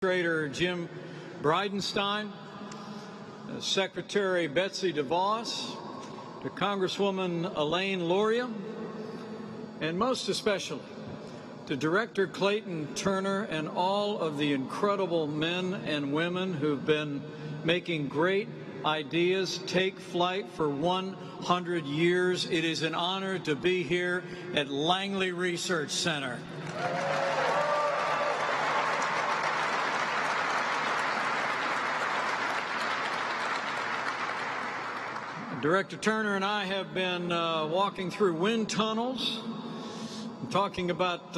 Administrator Jim Bridenstine, Secretary Betsy DeVos, to Congresswoman Elaine Luria, and most especially to Director Clayton Turner and all of the incredible men and women who've been making great ideas take flight for 100 years. It is an honor to be here at Langley Research Center. Director Turner and I have been walking through wind tunnels, talking about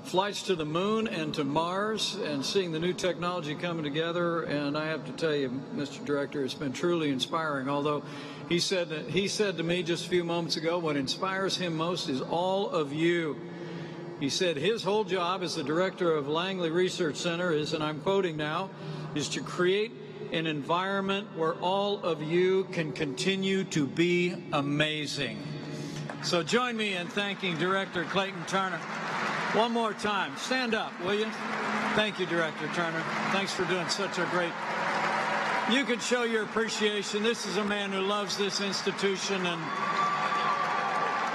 flights to the moon and to Mars, and seeing the new technology coming together. And I have to tell you, Mr. Director, it's been truly inspiring. Although he said to me just a few moments ago, what inspires him most is all of you. He said his whole job as the director of Langley Research Center is, and I'm quoting now, is to create an environment where all of you can continue to be amazing. So join me in thanking Director Clayton Turner one more time. Stand up, will you? Thank you, Director Turner. Thanks for doing such a great... You can show your appreciation. This is a man who loves this institution and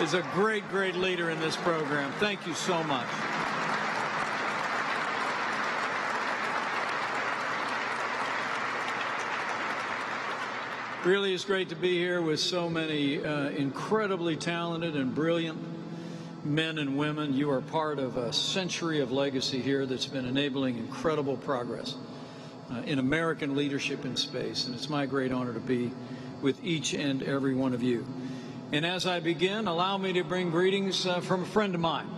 is a great, great leader in this program. Thank you so much. Really is great to be here with so many incredibly talented and brilliant men and women. You are part of a century of legacy here that's been enabling incredible progress in American leadership in space, and it's my great honor to be with each and every one of you. And as I begin, allow me to bring greetings from a friend of mine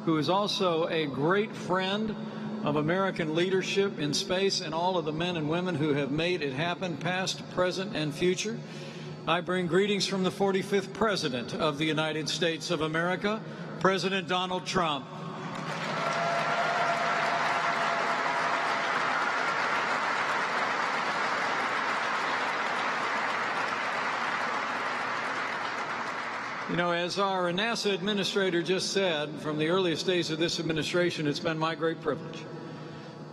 who is also a great friend of American leadership in space and all of the men and women who have made it happen, past, present, and future. I bring greetings from the 45th President of the United States of America, President Donald Trump. You know, as our NASA administrator just said, from the earliest days of this administration, it's been my great privilege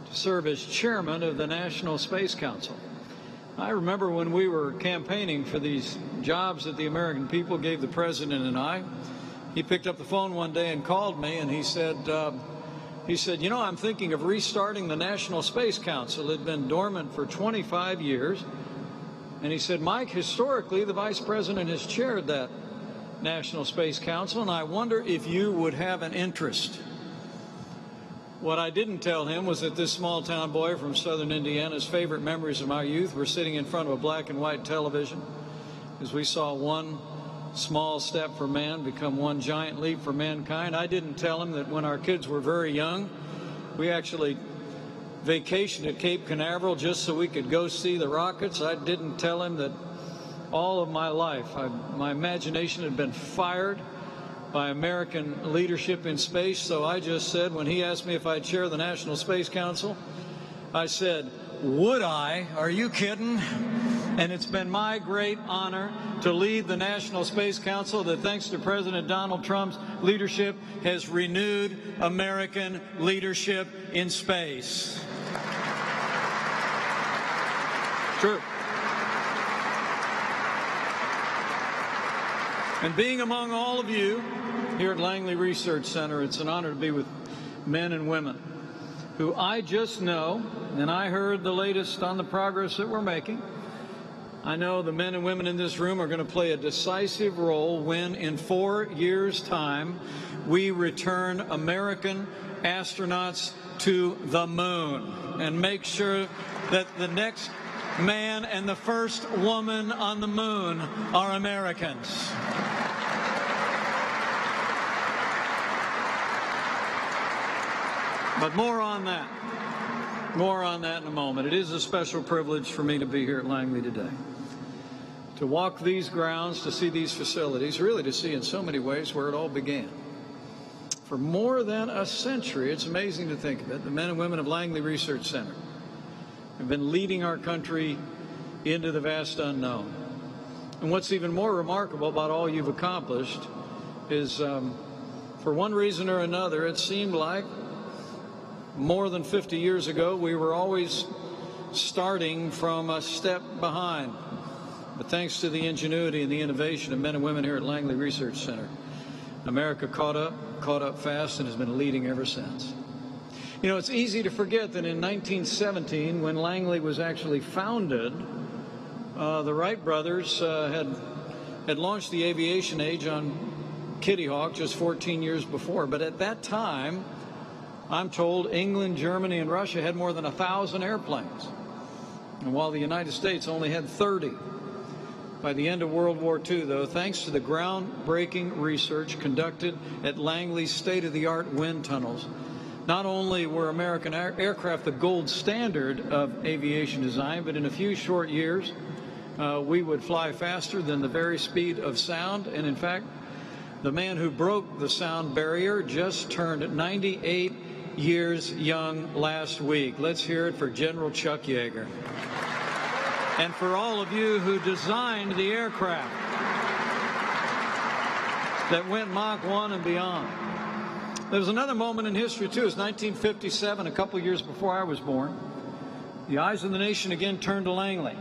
to serve as chairman of the National Space Council. I remember when we were campaigning for these jobs that the American people gave the president and I, he picked up the phone one day and called me, and he said, you know, I'm thinking of restarting the National Space Council. It had been dormant for 25 years. And he said, Mike, historically, the vice president has chaired that National Space Council, and I wonder if you would have an interest. What I didn't tell him was that this small-town boy from southern Indiana's favorite memories of my youth were sitting in front of a black and white television as we saw one small step for man become one giant leap for mankind. I didn't tell him that when our kids were very young, we actually vacationed at Cape Canaveral just so we could go see the rockets. I didn't tell him that all of my life, my imagination had been fired by American leadership in space. So I just said, when he asked me if I'd chair the National Space Council, I said, would I? Are you kidding? And it's been my great honor to lead the National Space Council that, thanks to President Donald Trump's leadership, has renewed American leadership in space. True. And being among all of you here at Langley Research Center, it's an honor to be with men and women who I just know, and I heard the latest on the progress that we're making. I know the men and women in this room are going to play a decisive role when, in 4 years' time, we return American astronauts to the moon and make sure that the next man and the first woman on the moon are Americans. But more on that in a moment. It is a special privilege for me to be here at Langley today, to walk these grounds, to see these facilities, really to see in so many ways where it all began. For more than a century, it's amazing to think of it, the men and women of Langley Research Center have been leading our country into the vast unknown. And what's even more remarkable about all you've accomplished is, for one reason or another, it seemed like more than 50 years ago, we were always starting from a step behind. But thanks to the ingenuity and the innovation of men and women here at Langley Research Center, America caught up fast, and has been leading ever since. You know, it's easy to forget that in 1917, when Langley was actually founded, the Wright brothers had launched the aviation age on Kitty Hawk just 14 years before. But at that time, I'm told England, Germany, and Russia had more than 1,000 airplanes, and while the United States only had 30. By the end of World War II, though, thanks to the groundbreaking research conducted at Langley's state-of-the-art wind tunnels, not only were American aircraft the gold standard of aviation design, but in a few short years, we would fly faster than the very speed of sound. And in fact, the man who broke the sound barrier just turned 98 years young last week. Let's hear it for General Chuck Yeager. And for all of you who designed the aircraft that went Mach 1 and beyond. There was another moment in history, too. It was 1957, a couple years before I was born. The eyes of the nation again turned to Langley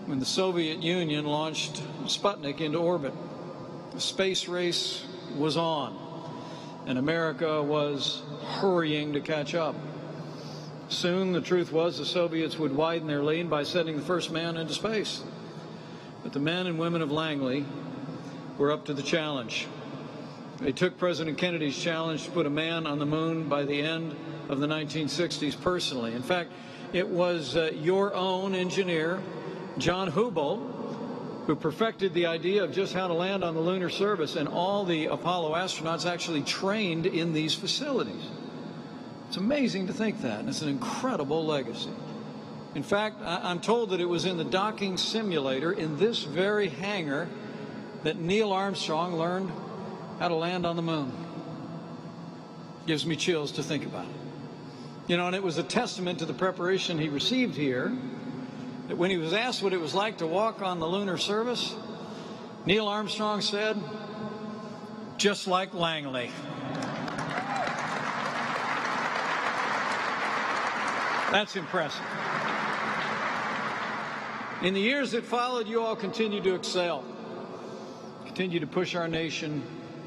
when the Soviet Union launched Sputnik into orbit. The space race was on, and America was hurrying to catch up. Soon, the truth was, the Soviets would widen their lead by sending the first man into space. But the men and women of Langley were up to the challenge. They took President Kennedy's challenge to put a man on the moon by the end of the 1960s personally. In fact, it was your own engineer, John Hubble, who perfected the idea of just how to land on the lunar surface, and all the Apollo astronauts actually trained in these facilities. It's amazing to think that, and it's an incredible legacy. In fact, I'm told that it was in the docking simulator in this very hangar that Neil Armstrong learned how to land on the moon. Gives me chills to think about it. You know, and it was a testament to the preparation he received here that when he was asked what it was like to walk on the lunar surface, Neil Armstrong said, "Just like Langley." That's impressive. In the years that followed, you all continued to excel, continued to push our nation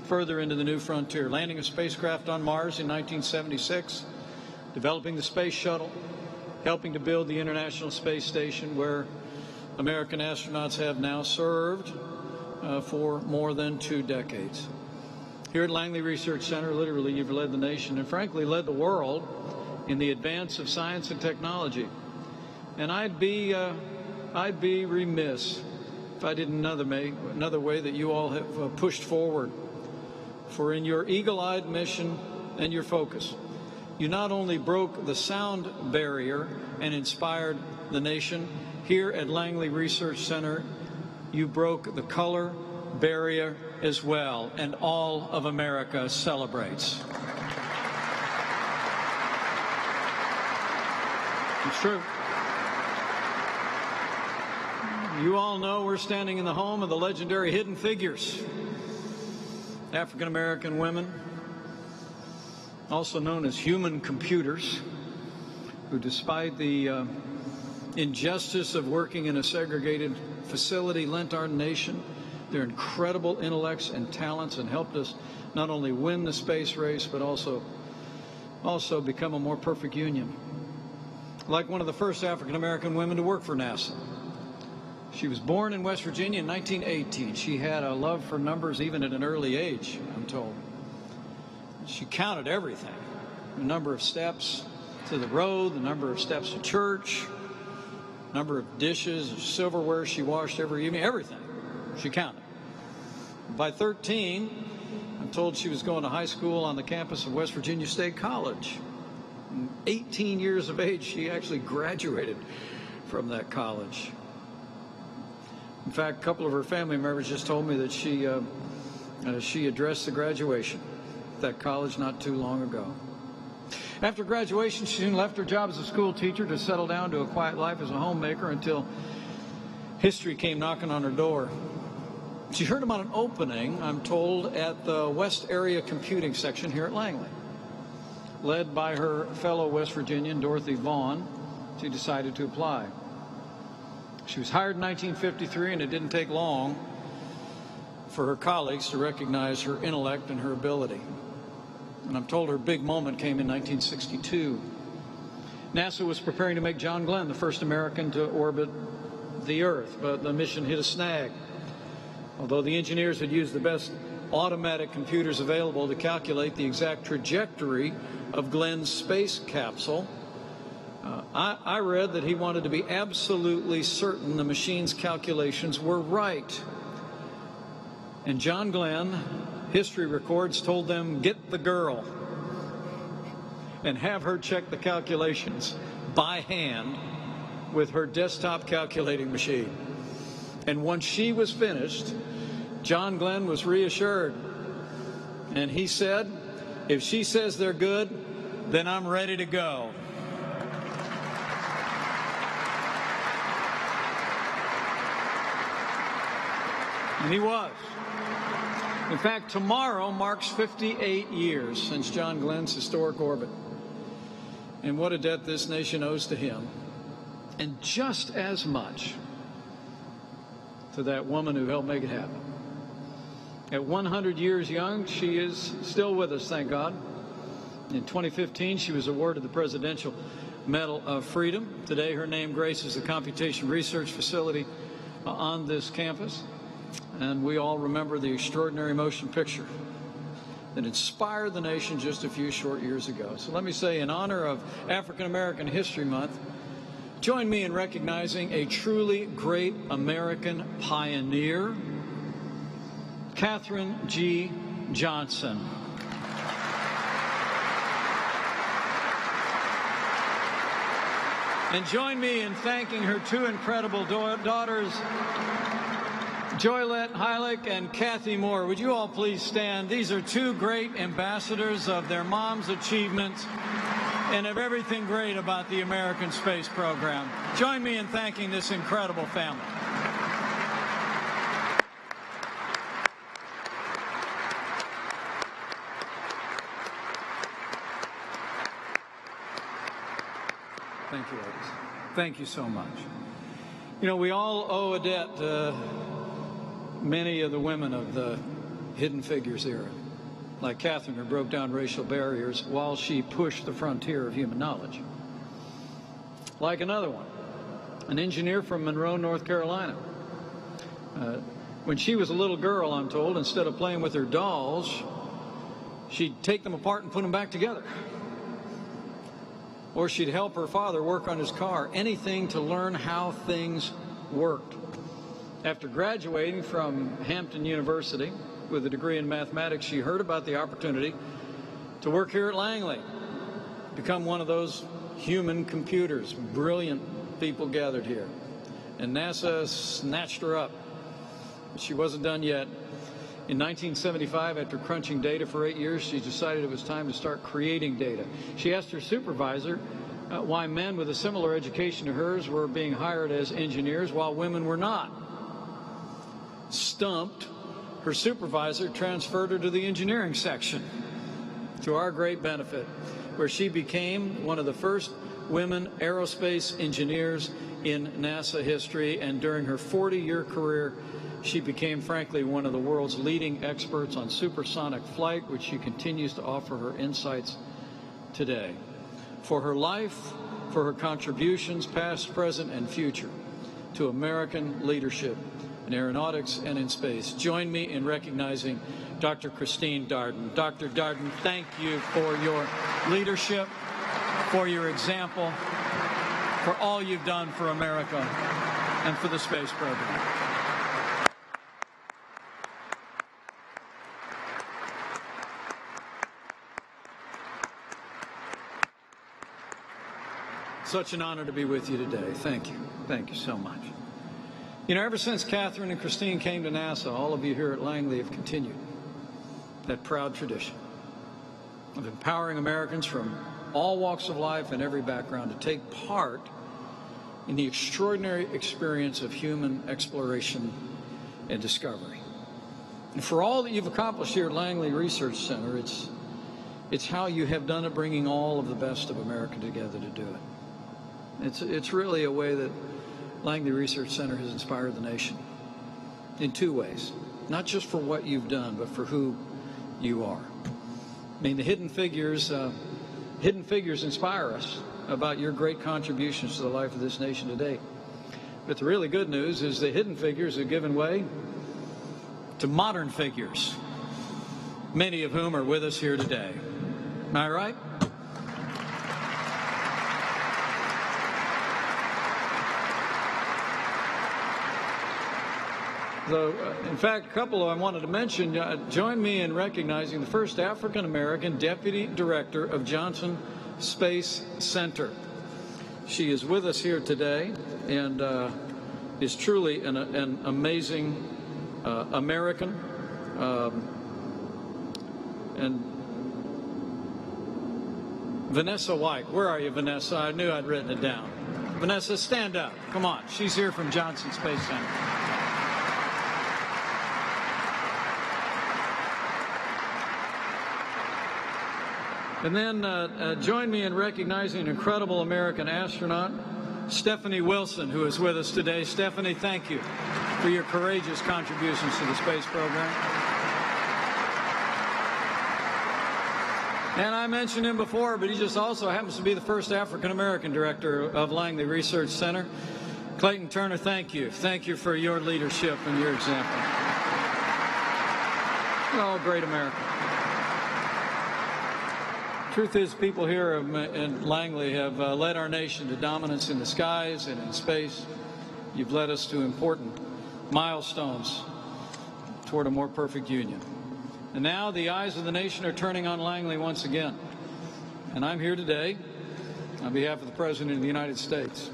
further into the new frontier, landing a spacecraft on Mars in 1976, developing the space shuttle, helping to build the International Space Station, where American astronauts have now served for more than 2 decades. Here at Langley Research Center, literally, you've led the nation and frankly led the world in the advance of science and technology. And I'd be remiss if I didn't another way that you all have pushed forward. For in your eagle-eyed mission and your focus, you not only broke the sound barrier and inspired the nation, here at Langley Research Center, you broke the color barrier as well, and all of America celebrates. It's true. You all know we're standing in the home of the legendary Hidden Figures, African-American women, also known as human computers, who, despite the injustice of working in a segregated facility, lent our nation their incredible intellects and talents and helped us not only win the space race, but also become a more perfect union. Like one of the first African-American women to work for NASA. She was born in West Virginia in 1918. She had a love for numbers even at an early age, I'm told. She counted everything. The number of steps to the road, the number of steps to church, number of dishes, silverware she washed every evening, everything. She counted. By 13, I'm told she was going to high school on the campus of West Virginia State College. 18 years of age, she actually graduated from that college. In fact, a couple of her family members just told me that she addressed the graduation at that college not too long ago. After graduation, she soon left her job as a school teacher to settle down to a quiet life as a homemaker until history came knocking on her door. She heard about an opening, I'm told, at the West Area Computing section here at Langley. led by her fellow West Virginian, Dorothy Vaughan, she decided to apply. She was hired in 1953, and it didn't take long for her colleagues to recognize her intellect and her ability. And I'm told her big moment came in 1962. NASA was preparing to make John Glenn the first American to orbit the Earth, but the mission hit a snag. Although the engineers had used the best automatic computers available to calculate the exact trajectory of Glenn's space capsule, I read that he wanted to be absolutely certain the machine's calculations were right. And John Glenn, history records, told them, "Get the girl and have her check the calculations by hand with her desktop calculating machine." And once she was finished, John Glenn was reassured. And he said, "If she says they're good, then I'm ready to go." And he was. In fact, tomorrow marks 58 years since John Glenn's historic orbit. And what a debt this nation owes to him. And just as much to that woman who helped make it happen. At 100 years young, she is still with us, thank God. In 2015, she was awarded the Presidential Medal of Freedom. Today, her name graces the Computation Research Facility on this campus. And we all remember the extraordinary motion picture that inspired the nation just a few short years ago. So let me say, in honor of African American History Month, join me in recognizing a truly great American pioneer, Katherine G. Johnson. And join me in thanking her two incredible daughters, Joylette Heilich and Kathy Moore. Would you all please stand? These are two great ambassadors of their mom's achievements and of everything great about the American space program. Join me in thanking this incredible family. Thank you, ladies. Thank you so much. You know, we all owe a debt to many of the women of the Hidden Figures era, like Katherine, who broke down racial barriers while she pushed the frontier of human knowledge. Like another one, an engineer from Monroe, North Carolina. When she was a little girl, I'm told, instead of playing with her dolls, she'd take them apart and put them back together. Or she'd help her father work on his car, anything to learn how things worked. After graduating from Hampton University with a degree in mathematics, she heard about the opportunity to work here at Langley, become one of those human computers. Brilliant people gathered here. And NASA snatched her up. But she wasn't done yet. In 1975, after crunching data for 8 years, she decided it was time to start creating data. She asked her supervisor why men with a similar education to hers were being hired as engineers while women were not. Stumped, her supervisor transferred her to the engineering section, to our great benefit, where she became one of the first women aerospace engineers in NASA history. And during her 40-year career, she became, frankly, one of the world's leading experts on supersonic flight, which she continues to offer her insights today. For her life, for her contributions, past, present, and future, to American leadership in aeronautics and in space, join me in recognizing Dr. Christine Darden. Dr. Darden, thank you for your leadership, for your example, for all you've done for America and for the space program. Such an honor to be with you today. Thank you. Thank you so much. You know, ever since Katherine and Christine came to NASA, all of you here at Langley have continued that proud tradition of empowering Americans from all walks of life and every background to take part in the extraordinary experience of human exploration and discovery. And for all that you've accomplished here at Langley Research Center, it's It's how you have done it, bringing all of the best of America together to do it. It's really a way that Langley Research Center has inspired the nation in two ways, not just for what you've done, but for who you are. I mean, the hidden figures inspire us about your great contributions to the life of this nation today. But the really good news is the hidden figures have given way to modern figures, many of whom are with us here today. Am I right? So, in fact, a couple I wanted to mention join me in recognizing the first African-American Deputy Director of Johnson Space Center. She is with us here today and is truly an amazing American. And Vanessa White, where are you, Vanessa? I knew I'd written it down. Vanessa, stand up. Come on. She's here from Johnson Space Center. And then join me in recognizing an incredible American astronaut, Stephanie Wilson, who is with us today. Stephanie, thank you for your courageous contributions to the space program. And I mentioned him before, but he just also happens to be the first African-American director of Langley Research Center. Clayton Turner, thank you. Thank you for your leadership and your example. We're all great Americans. Truth is, people here in Langley have led our nation to dominance in the skies and in space. You've led us to important milestones toward a more perfect union. And now the eyes of the nation are turning on Langley once again. And I'm here today on behalf of the President of the United States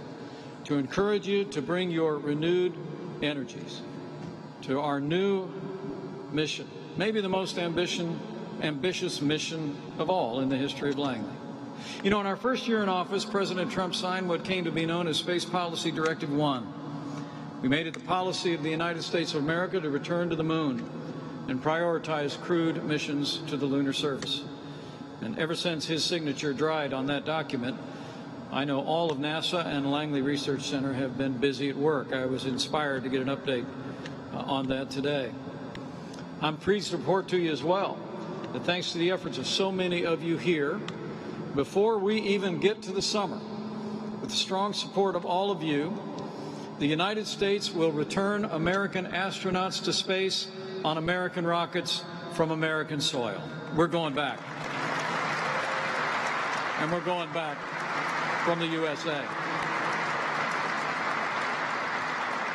to encourage you to bring your renewed energies to our new mission, maybe the most ambitious mission of all in the history of Langley. You know, in our first year in office, President Trump signed what came to be known as Space Policy Directive 1. We made it the policy of the United States of America to return to the moon and prioritize crewed missions to the lunar surface. And ever since his signature dried on that document, I know all of NASA and Langley Research Center have been busy at work. I was inspired to get an update on that today. I'm pleased to report to you as well that thanks to the efforts of so many of you here, before we even get to the summer, with the strong support of all of you, the United States will return American astronauts to space on American rockets from American soil. We're going back. And we're going back from the USA.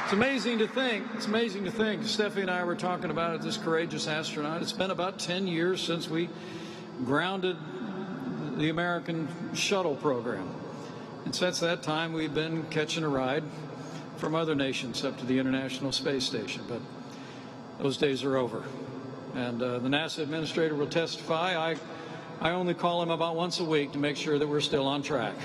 It's amazing to think, Stephanie and I were talking about it, this courageous astronaut. It's been about 10 years since we grounded the American shuttle program. And since that time, we've been catching a ride from other nations up to the International Space Station. But those days are over. And the NASA administrator will testify. I only call him about once a week to make sure that we're still on track.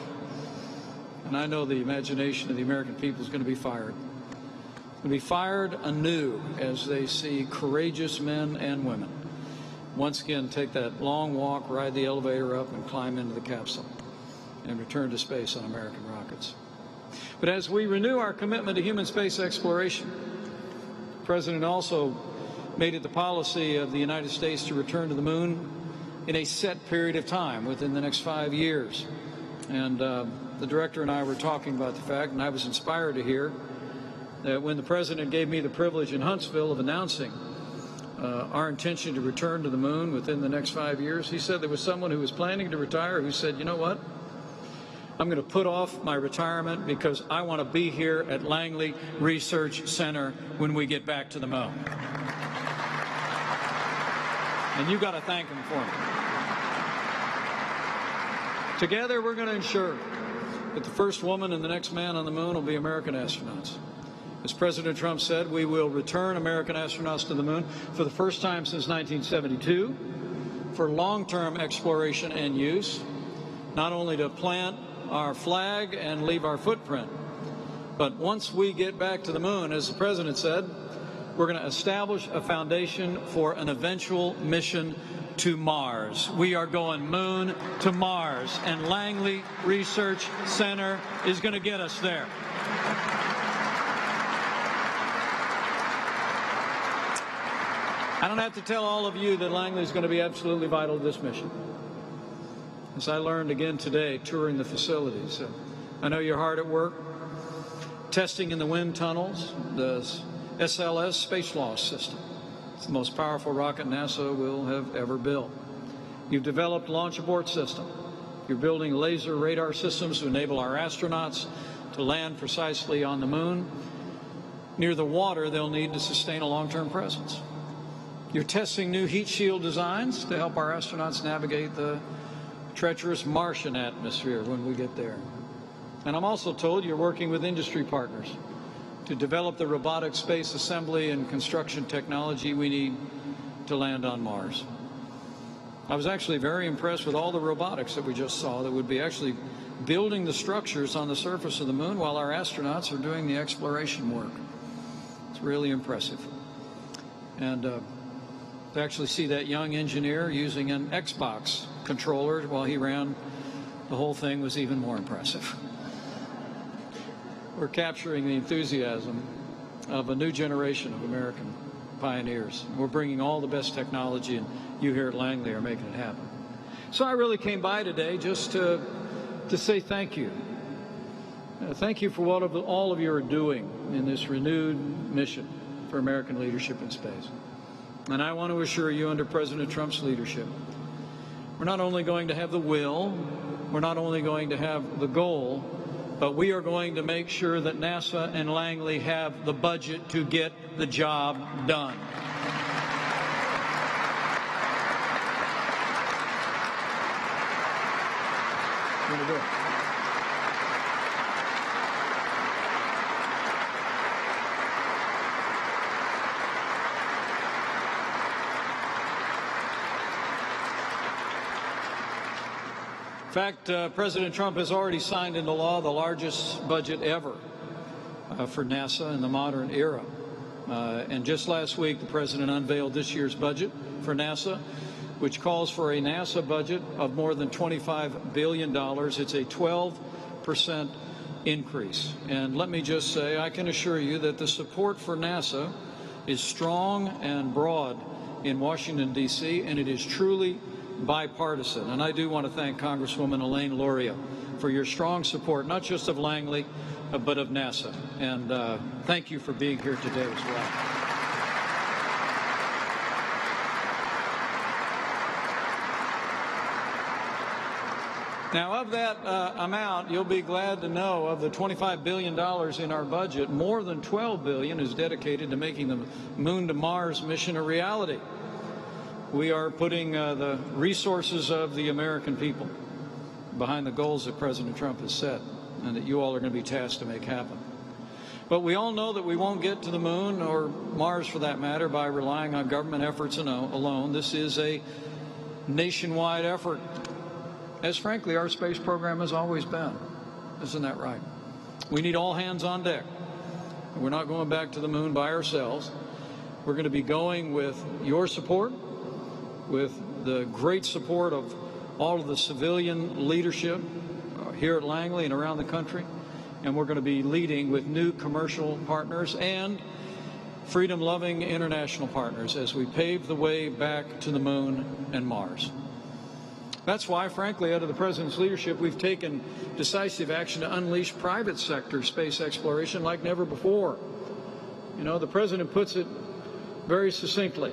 And I know the imagination of the American people is going to be fired. It's going to be fired anew as they see courageous men and women once again take that long walk, ride the elevator up, and climb into the capsule and return to space on American rockets. But as we renew our commitment to human space exploration, the President also made it the policy of the United States to return to the moon in a set period of time within the next 5 years. And the director and I were talking about the fact, and I was inspired to hear that when the President gave me the privilege in Huntsville of announcing our intention to return to the moon within the next 5 years, he said there was someone who was planning to retire who said, you know what? I'm going to put off my retirement because I want to be here at Langley Research Center when we get back to the moon. And you got to thank him for it. Together, we're going to ensure that the first woman and the next man on the moon will be American astronauts. As President Trump said, we will return American astronauts to the moon for the first time since 1972 for long-term exploration and use, not only to plant our flag and leave our footprint, but once we get back to the moon, as the President said, we're going to establish a foundation for an eventual mission to Mars. We are going moon to Mars, and Langley Research Center is going to get us there. I don't have to tell all of you that Langley is going to be absolutely vital to this mission. As I learned again today, touring the facilities, I know you're hard at work, testing in the wind tunnels, the SLS space launch system. It's the most powerful rocket NASA will have ever built. You've developed a launch abort system. You're building laser radar systems to enable our astronauts to land precisely on the moon, near the water they'll need to sustain a long-term presence. You're testing new heat shield designs to help our astronauts navigate the treacherous Martian atmosphere when we get there. And I'm also told you're working with industry partners to develop the robotic space assembly and construction technology we need to land on Mars. I was actually very impressed with all the robotics that we just saw that would be actually building the structures on the surface of the moon while our astronauts are doing the exploration work. It's really impressive. And to actually see that young engineer using an Xbox controller while he ran the whole thing was even more impressive. We're capturing the enthusiasm of a new generation of American pioneers. We're bringing all the best technology, and you here at Langley are making it happen. So I really came by today just to say thank you. Thank you for what all of you are doing in this renewed mission for American leadership in space. And I want to assure you, under President Trump's leadership, we're not only going to have the will, we're not only going to have the goal, but we are going to make sure that NASA and Langley have the budget to get the job done. We're going to do it. In fact, President Trump has already signed into law the largest budget ever for NASA in the modern era. And just last week, the President unveiled this year's budget for NASA, which calls for a NASA budget of more than $25 billion. It's a 12% increase. And let me just say, I can assure you that the support for NASA is strong and broad in Washington, D.C., and it is truly bipartisan. And I do want to thank Congresswoman Elaine Luria for your strong support, not just of Langley, but of NASA. And thank you for being here today as well. Now, of that amount, you'll be glad to know, of the $25 billion in our budget, more than $12 billion is dedicated to making the Moon to Mars mission a reality. We are putting the resources of the American people behind the goals that President Trump has set and that you all are going to be tasked to make happen. But we all know that we won't get to the moon, or Mars for that matter, by relying on government efforts alone. This is a nationwide effort, as frankly our space program has always been. Isn't that right? We need all hands on deck. We're not going back to the moon by ourselves. We're going to be going with your support, with the great support of all of the civilian leadership here at Langley and around the country. And we're going to be leading with new commercial partners and freedom-loving international partners as we pave the way back to the moon and Mars. That's why, frankly, under the President's leadership, we've taken decisive action to unleash private sector space exploration like never before. You know, the President puts it very succinctly.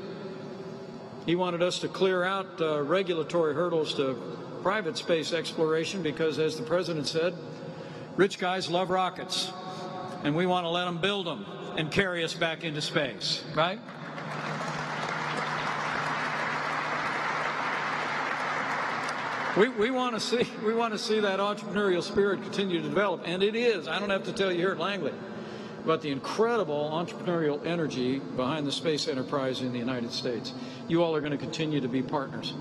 He wanted us to clear out regulatory hurdles to private space exploration because, as the President said, rich guys love rockets, and we want to let them build them and carry us back into space, right? We want to see that entrepreneurial spirit continue to develop, and it is. I don't have to tell you here at Langley about the incredible entrepreneurial energy behind the space enterprise in the United States. You all are going to continue to be partners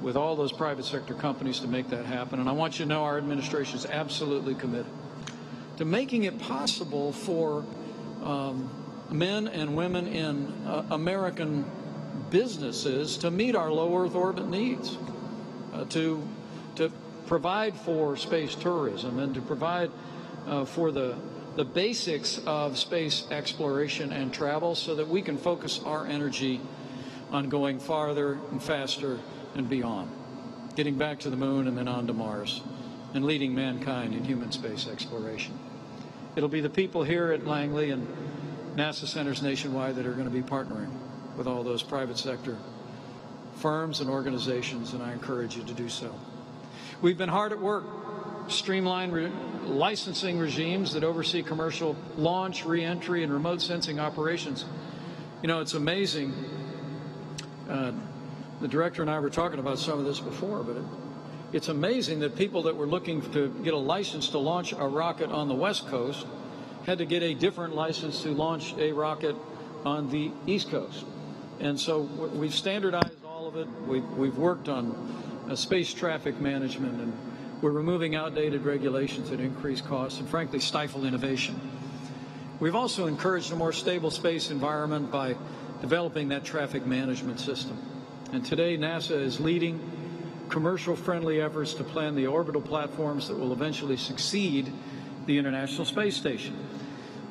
with all those private sector companies to make that happen. And I want you to know our administration is absolutely committed to making it possible for men and women in American businesses to meet our low Earth orbit needs, to provide for space tourism and to provide for the basics of space exploration and travel so that we can focus our energy on going farther and faster and beyond, getting back to the moon and then on to Mars, and leading mankind in human space exploration. It'll be the people here at Langley and NASA centers nationwide that are going to be partnering with all those private sector firms and organizations, and I encourage you to do so. We've been hard at work streamline licensing regimes that oversee commercial launch, re-entry, and remote sensing operations. You know, it's amazing. The director and I were talking about some of this before, but it's amazing that people that were looking to get a license to launch a rocket on the West Coast had to get a different license to launch a rocket on the East Coast. And so we've standardized all of it. We've worked on space traffic management, and we're removing outdated regulations that increase costs and, frankly, stifle innovation. We've also encouraged a more stable space environment by developing that traffic management system. And today, NASA is leading commercial-friendly efforts to plan the orbital platforms that will eventually succeed the International Space Station,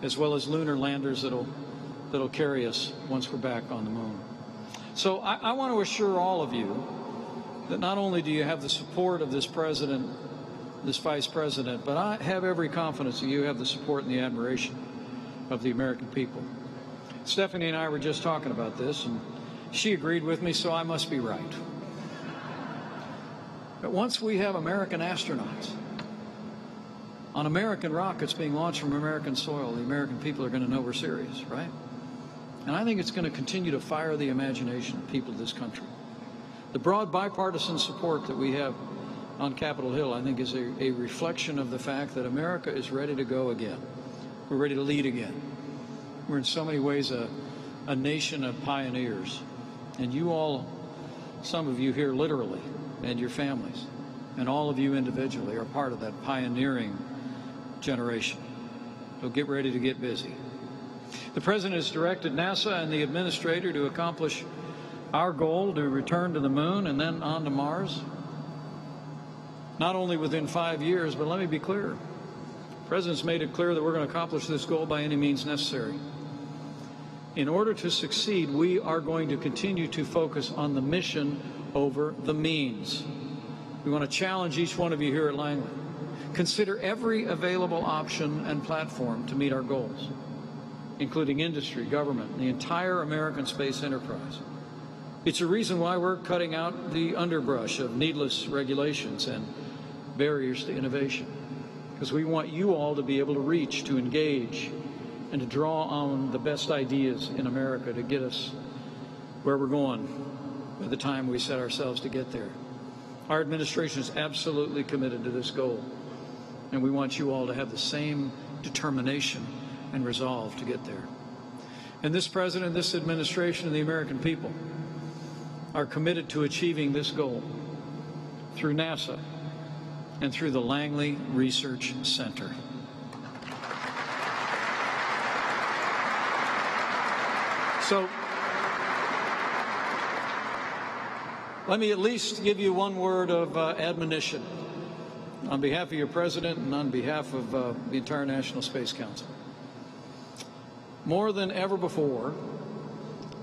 as well as lunar landers that'll carry us once we're back on the moon. So I want to assure all of you that not only do you have the support of this president, this vice president, but I have every confidence that you have the support and the admiration of the American people. Stephanie and I were just talking about this, and she agreed with me, so I must be right. But once we have American astronauts on American rockets being launched from American soil, the American people are going to know we're serious, right? And I think it's going to continue to fire the imagination of people of this country. The broad bipartisan support that we have on Capitol Hill, I think, is a reflection of the fact that America is ready to go again. We're ready to lead again. We're in so many ways a nation of pioneers. And you all, some of you here literally, and your families, and all of you individually are part of that pioneering generation. So get ready to get busy. The President has directed NASA and the Administrator to accomplish our goal to return to the moon and then on to Mars, not only within 5 years, but let me be clear. The President's made it clear that we're going to accomplish this goal by any means necessary. In order to succeed, we are going to continue to focus on the mission over the means. We want to challenge each one of you here at Langley. Consider every available option and platform to meet our goals, including industry, government, and the entire American space enterprise. It's a reason why we're cutting out the underbrush of needless regulations and barriers to innovation, because we want you all to be able to reach, to engage, and to draw on the best ideas in America to get us where we're going by the time we set ourselves to get there. Our administration is absolutely committed to this goal, and we want you all to have the same determination and resolve to get there. And this President, this administration, and the American people are committed to achieving this goal through NASA and through the Langley Research Center. So let me at least give you one word of admonition on behalf of your President and on behalf of the entire National Space Council. More than ever before,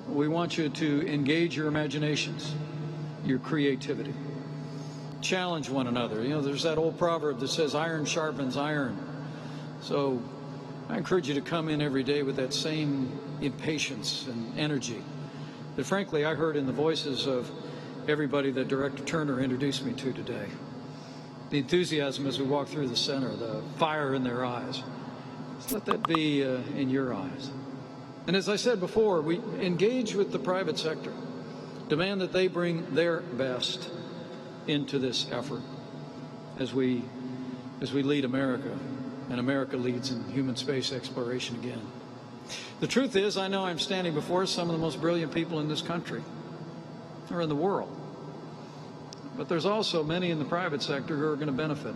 we want you to engage your imaginations, your creativity. Challenge one another. You know, there's that old proverb that says iron sharpens iron. So I encourage you to come in every day with that same impatience and energy that, frankly, I heard in the voices of everybody that Director Turner introduced me to today. The enthusiasm as we walk through the center, the fire in their eyes. Let's let that be in your eyes. And as I said before, we engage with the private sector, demand that they bring their best into this effort as we lead America, and America leads in human space exploration again. The truth is, I know I'm standing before some of the most brilliant people in this country, or in the world. But there's also many in the private sector who are going to benefit.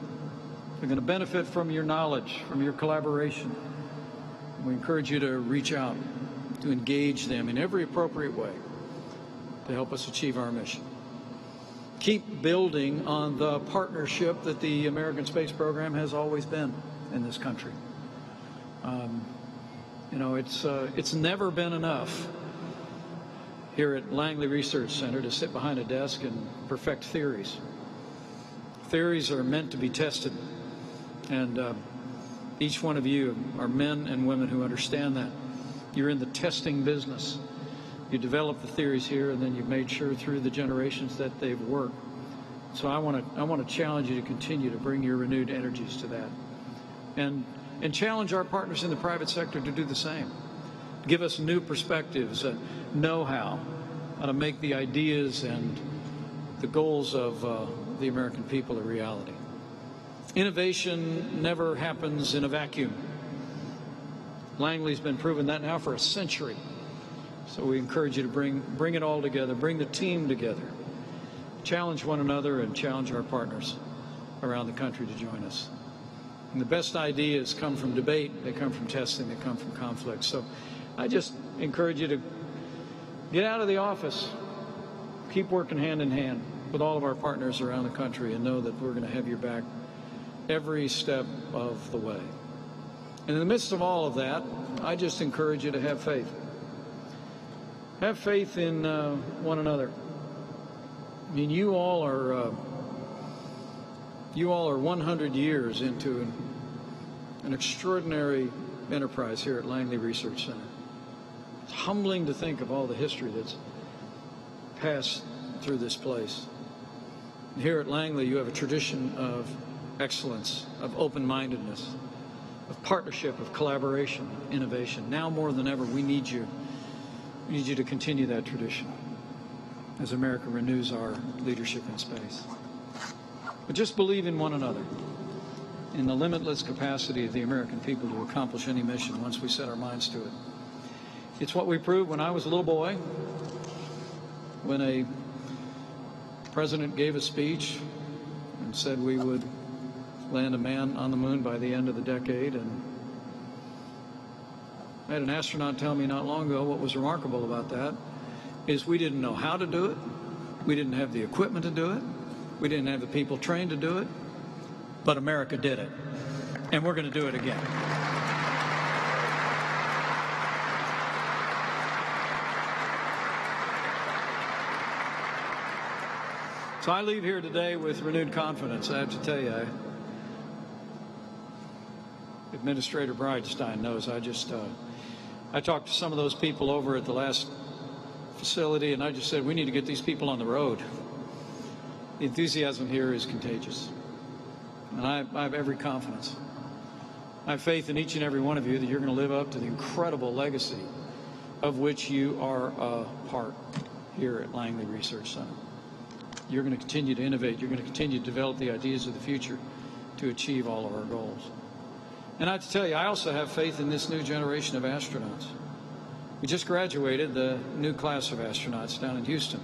They're going to benefit from your knowledge, from your collaboration. We encourage you to reach out, to engage them in every appropriate way, to help us achieve our mission. Keep building on the partnership that the American space program has always been in this country. It's never been enough here at Langley Research Center to sit behind a desk and perfect theories. Theories are meant to be tested, and each one of you are men and women who understand that. You're in the testing business. You develop the theories here, and then you've made sure through the generations that they've worked. So I want to challenge you to continue to bring your renewed energies to that, and challenge our partners in the private sector to do the same. Give us new perspectives, know-how to make the ideas and the goals of the American people a reality. Innovation never happens in a vacuum. Langley's been proving that now for a century. So we encourage you to bring it all together, bring the team together, challenge one another, and challenge our partners around the country to join us. And the best ideas come from debate, they come from testing, they come from conflict. So I just encourage you to get out of the office, keep working hand in hand with all of our partners around the country, and know that we're going to have your back every step of the way. And in the midst of all of that, I just encourage you to have faith. Have faith in one another. I mean, you all are 100 years into an extraordinary enterprise here at Langley Research Center. It's humbling to think of all the history that's passed through this place. And here at Langley, you have a tradition of excellence, of open-mindedness, of partnership, of collaboration, innovation. Now more than ever, we need you. We need you to continue that tradition as America renews our leadership in space. But just believe in one another, in the limitless capacity of the American people to accomplish any mission once we set our minds to it. It's what we proved when I was a little boy, when a president gave a speech and said we would land a man on the moon by the end of the decade. And I had an astronaut tell me not long ago what was remarkable about that is we didn't know how to do it. We didn't have the equipment to do it. We didn't have the people trained to do it. But America did it. And we're going to do it again. So I leave here today with renewed confidence. I have to tell you, Administrator Bridenstine knows I talked to some of those people over at the last facility, and I just said, we need to get these people on the road. The enthusiasm here is contagious. And I have every confidence. I have faith in each and every one of you that you're going to live up to the incredible legacy of which you are a part here at Langley Research Center. You're going to continue to innovate. You're going to continue to develop the ideas of the future to achieve all of our goals. And I have to tell you, I also have faith in this new generation of astronauts. We just graduated the new class of astronauts down in Houston.